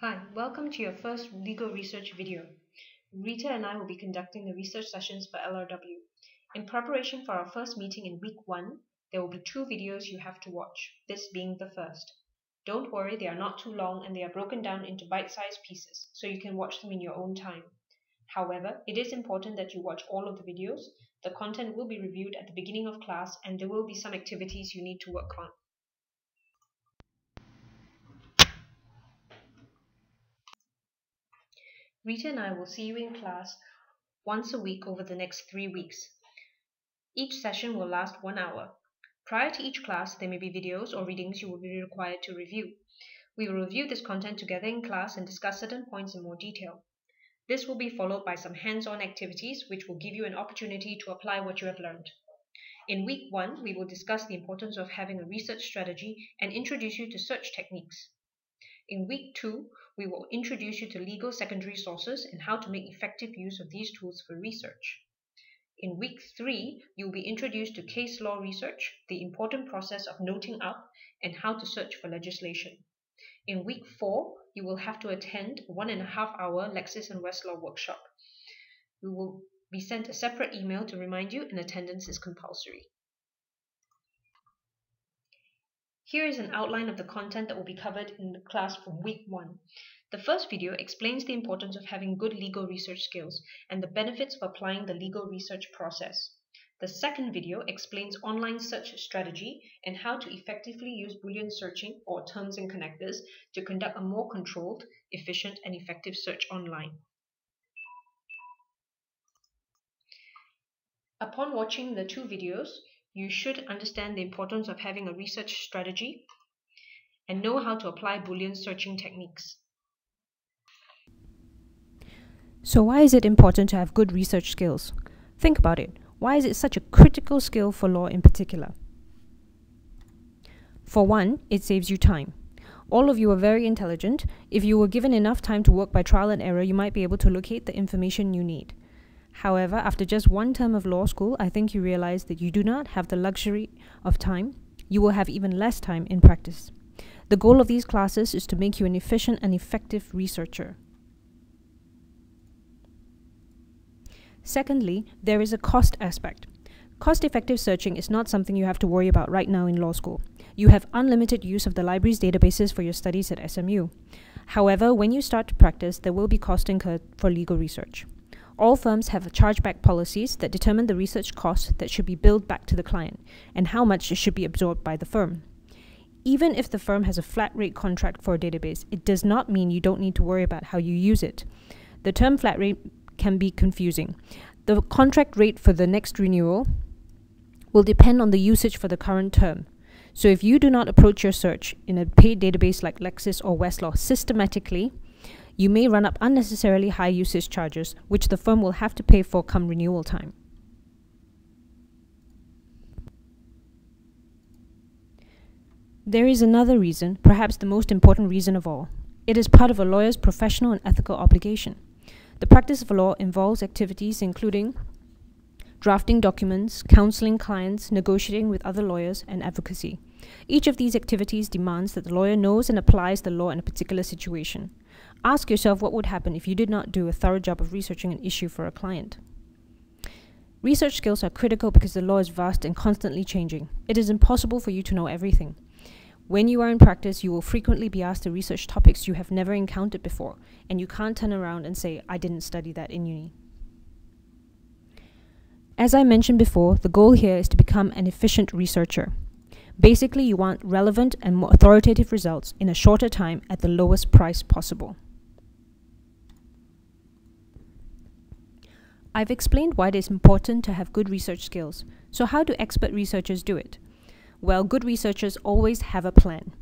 Hi, welcome to your first legal research video. Rita and I will be conducting the research sessions for LRW. In preparation for our first meeting in week 1, there will be 2 videos you have to watch, this being the first. Don't worry, they are not too long and they are broken down into bite-sized pieces, so you can watch them in your own time. However, it is important that you watch all of the videos. The content will be reviewed at the beginning of class and there will be some activities you need to work on. Rita and I will see you in class once a week over the next 3 weeks. Each session will last 1 hour. Prior to each class, there may be videos or readings you will be required to review. We will review this content together in class and discuss certain points in more detail. This will be followed by some hands-on activities which will give you an opportunity to apply what you have learned. In week 1, we will discuss the importance of having a research strategy and introduce you to search techniques. In week 2, we will introduce you to legal secondary sources and how to make effective use of these tools for research. In week 3, you will be introduced to case law research, the important process of noting up, and how to search for legislation. In week 4, you will have to attend a 1.5-hour Lexis and Westlaw workshop. We will be sent a separate email to remind you, and attendance is compulsory. Here is an outline of the content that will be covered in the class from week 1. The first video explains the importance of having good legal research skills and the benefits of applying the legal research process. The second video explains online search strategy and how to effectively use Boolean searching or terms and connectors to conduct a more controlled, efficient, and effective search online. Upon watching the 2 videos, you should understand the importance of having a research strategy and know how to apply Boolean searching techniques. So why is it important to have good research skills? Think about it. Why is it such a critical skill for law in particular? For one, it saves you time. All of you are very intelligent. If you were given enough time to work by trial and error, you might be able to locate the information you need. However, after just 1 term of law school, I think you realize that you do not have the luxury of time. You will have even less time in practice. The goal of these classes is to make you an efficient and effective researcher. Secondly, there is a cost aspect. Cost-effective searching is not something you have to worry about right now in law school. You have unlimited use of the library's databases for your studies at SMU. However, when you start to practice, there will be cost incurred for legal research. All firms have chargeback policies that determine the research costs that should be billed back to the client and how much should be absorbed by the firm. Even if the firm has a flat rate contract for a database, it does not mean you don't need to worry about how you use it. The term flat rate can be confusing. The contract rate for the next renewal will depend on the usage for the current term. So if you do not approach your search in a paid database like Lexis or Westlaw systematically, you may run up unnecessarily high usage charges, which the firm will have to pay for come renewal time. There is another reason, perhaps the most important reason of all. It is part of a lawyer's professional and ethical obligation. The practice of law involves activities including drafting documents, counseling clients, negotiating with other lawyers, and advocacy. Each of these activities demands that the lawyer knows and applies the law in a particular situation. Ask yourself what would happen if you did not do a thorough job of researching an issue for a client. Research skills are critical because the law is vast and constantly changing. It is impossible for you to know everything. When you are in practice, you will frequently be asked to research topics you have never encountered before, and you can't turn around and say, "I didn't study that in uni." As I mentioned before, the goal here is to become an efficient researcher. Basically, you want relevant and more authoritative results in a shorter time at the lowest price possible. I've explained why it is important to have good research skills. So how do expert researchers do it? Well, good researchers always have a plan.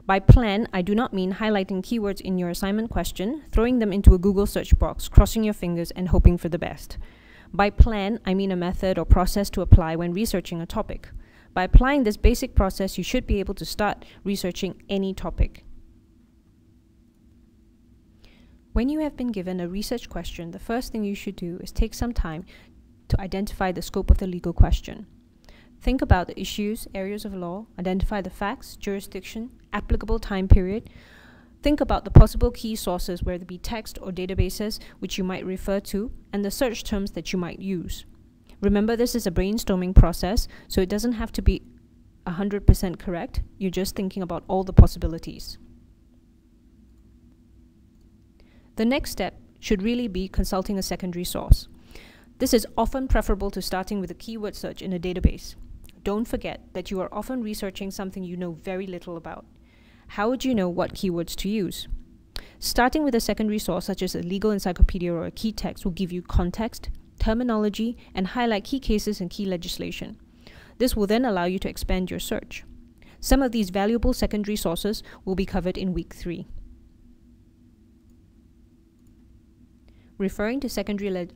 By plan, I do not mean highlighting keywords in your assignment question, throwing them into a Google search box, crossing your fingers, and hoping for the best. By plan, I mean a method or process to apply when researching a topic. By applying this basic process, you should be able to start researching any topic. When you have been given a research question, the first thing you should do is take some time to identify the scope of the legal question. Think about the issues, areas of law, identify the facts, jurisdiction, applicable time period, Think about the possible key sources, whether it be text or databases, which you might refer to, and the search terms that you might use. Remember, this is a brainstorming process, so it doesn't have to be 100% correct. You're just thinking about all the possibilities. The next step should really be consulting a secondary source. This is often preferable to starting with a keyword search in a database. Don't forget that you are often researching something you know very little about. How would you know what keywords to use? Starting with a secondary source such as a legal encyclopedia or a key text will give you context, terminology, and highlight key cases and key legislation. This will then allow you to expand your search. Some of these valuable secondary sources will be covered in week 3. Referring to secondary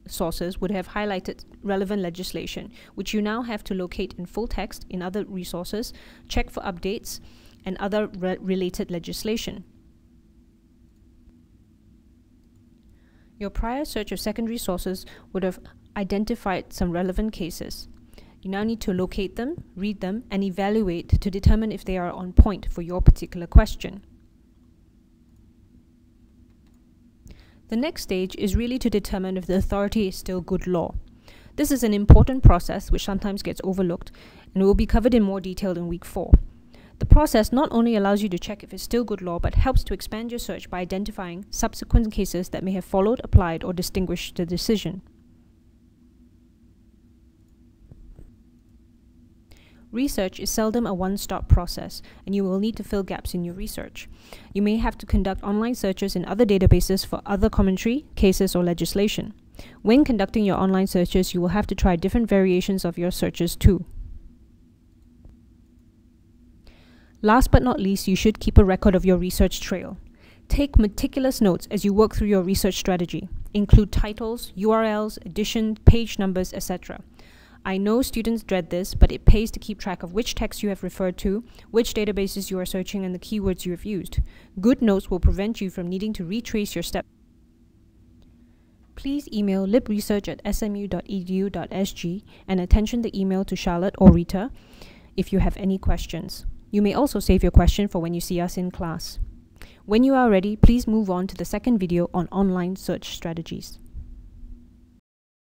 sources would have highlighted relevant legislation, which you now have to locate in full text in other resources, check for updates, and other related legislation. Your prior search of secondary sources would have identified some relevant cases. You now need to locate them, read them, and evaluate to determine if they are on point for your particular question. The next stage is really to determine if the authority is still good law. This is an important process which sometimes gets overlooked and will be covered in more detail in week 4. The process not only allows you to check if it's still good law, but helps to expand your search by identifying subsequent cases that may have followed, applied, or distinguished the decision. Research is seldom a one-stop process, and you will need to fill gaps in your research. You may have to conduct online searches in other databases for other commentary, cases, or legislation. When conducting your online searches, you will have to try different variations of your searches too. Last but not least, you should keep a record of your research trail. Take meticulous notes as you work through your research strategy. Include titles, URLs, edition, page numbers, etc. I know students dread this, but it pays to keep track of which texts you have referred to, which databases you are searching, and the keywords you have used. Good notes will prevent you from needing to retrace your steps. Please email libresearch@smu.edu.sg and attention the email to Charlotte or Rita if you have any questions. You may also save your question for when you see us in class. When you are ready, please move on to the second video on online search strategies.